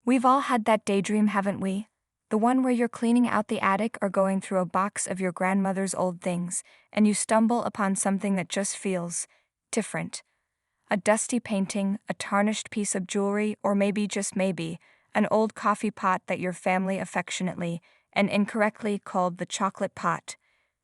We've all had that daydream, haven't we? The one where you're cleaning out the attic or going through a box of your grandmother's old things, and you stumble upon something that just feels different. A dusty painting, a tarnished piece of jewelry, or maybe, just maybe, an old coffee pot that your family affectionately and incorrectly called the chocolate pot.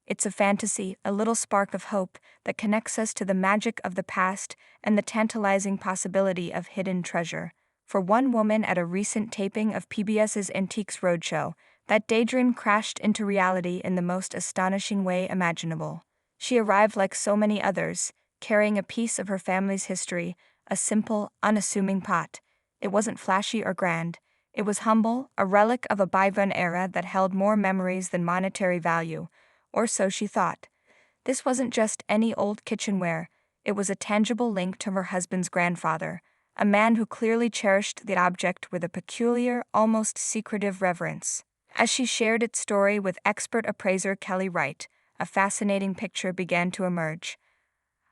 It's a fantasy, a little spark of hope that connects us to the magic of the past and the tantalizing possibility of hidden treasure. For one woman at a recent taping of PBS's Antiques Roadshow, that daydream crashed into reality in the most astonishing way imaginable. She arrived like so many others, carrying a piece of her family's history, a simple, unassuming pot. It wasn't flashy or grand. It was humble, a relic of a bygone era that held more memories than monetary value, or so she thought. This wasn't just any old kitchenware, it was a tangible link to her husband's grandfather, a man who clearly cherished the object with a peculiar, almost secretive reverence. As she shared its story with expert appraiser Kelly Wright, a fascinating picture began to emerge.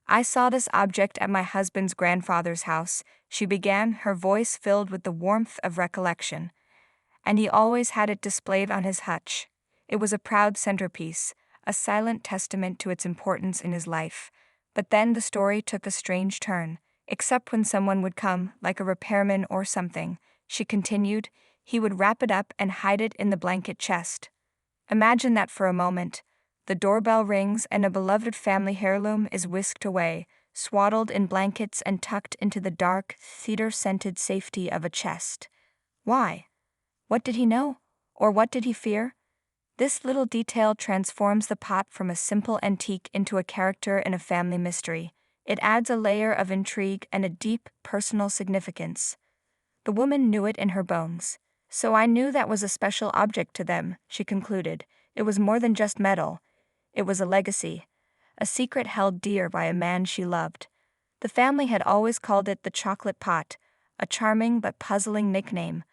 "I saw this object at my husband's grandfather's house," she began, her voice filled with the warmth of recollection. "And he always had it displayed on his hutch. It was a proud centerpiece, a silent testament to its importance in his life. But then the story took a strange turn. Except when someone would come, like a repairman or something," she continued, "he would wrap it up and hide it in the blanket chest. Imagine that for a moment. The doorbell rings and a beloved family heirloom is whisked away, swaddled in blankets and tucked into the dark, cedar-scented safety of a chest. Why? What did he know? Or what did he fear? This little detail transforms the pot from a simple antique into a character in a family mystery. It adds a layer of intrigue and a deep, personal significance. The woman knew it in her bones. So I knew that was a special object to them," she concluded. "It was more than just metal. It was a legacy, a secret held dear by a man she loved. The family had always called it the chocolate pot, a charming but puzzling nickname.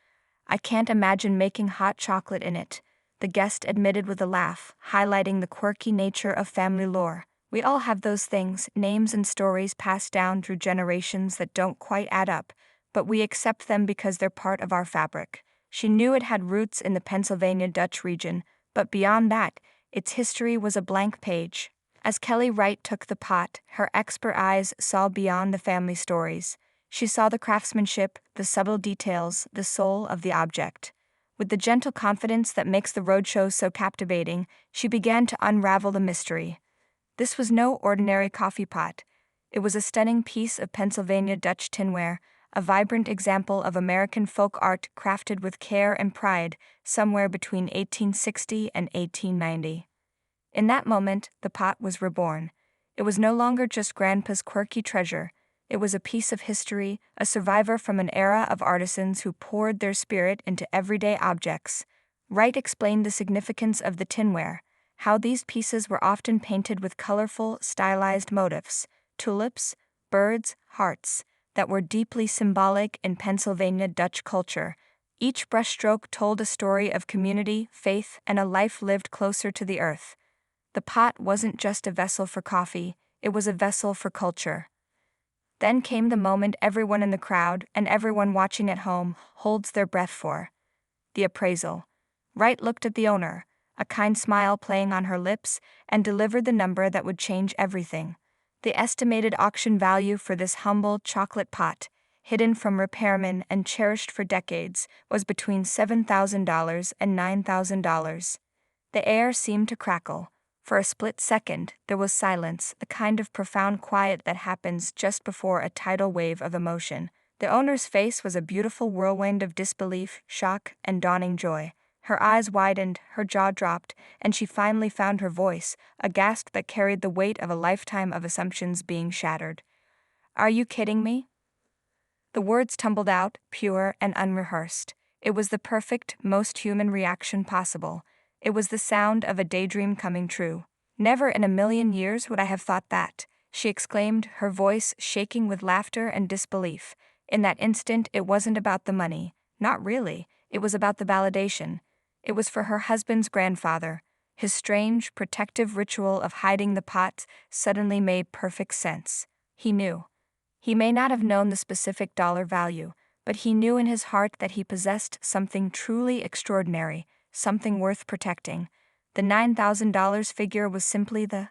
I can't imagine making hot chocolate in it," the guest admitted with a laugh, highlighting the quirky nature of family lore. "We all have those things, names and stories passed down through generations that don't quite add up, but we accept them because they're part of our fabric." She knew it had roots in the Pennsylvania Dutch region, but beyond that, its history was a blank page. As Kelly Wright took the pot, her expert eyes saw beyond the family stories. She saw the craftsmanship, the subtle details, the soul of the object. With the gentle confidence that makes the roadshow so captivating, she began to unravel the mystery. This was no ordinary coffee pot. It was a stunning piece of Pennsylvania Dutch tinware, a vibrant example of American folk art crafted with care and pride somewhere between 1860 and 1890. In that moment, the pot was reborn. It was no longer just Grandpa's quirky treasure. It was a piece of history, a survivor from an era of artisans who poured their spirit into everyday objects. Wright explained the significance of the tinware, how these pieces were often painted with colorful, stylized motifs, tulips, birds, hearts, that were deeply symbolic in Pennsylvania Dutch culture. Each brushstroke told a story of community, faith, and a life lived closer to the earth. The pot wasn't just a vessel for coffee, it was a vessel for culture. Then came the moment everyone in the crowd, and everyone watching at home, holds their breath for. The appraisal. Wright looked at the owner, a kind smile playing on her lips, and delivered the number that would change everything. The estimated auction value for this humble chocolate pot, hidden from repairmen and cherished for decades, was between $7,000 and $9,000. The air seemed to crackle. For a split second, there was silence, the kind of profound quiet that happens just before a tidal wave of emotion. The owner's face was a beautiful whirlwind of disbelief, shock, and dawning joy. Her eyes widened, her jaw dropped, and she finally found her voice, a gasp that carried the weight of a lifetime of assumptions being shattered. "Are you kidding me?" The words tumbled out, pure and unrehearsed. It was the perfect, most human reaction possible. It was the sound of a daydream coming true. "Never in a million years would I have thought that," she exclaimed, her voice shaking with laughter and disbelief. In that instant, it wasn't about the money. Not really. It was about the validation. It was for her husband's grandfather. His strange, protective ritual of hiding the pot suddenly made perfect sense. He knew. He may not have known the specific dollar value, but he knew in his heart that he possessed something truly extraordinary, something worth protecting. The $9,000 figure was simply the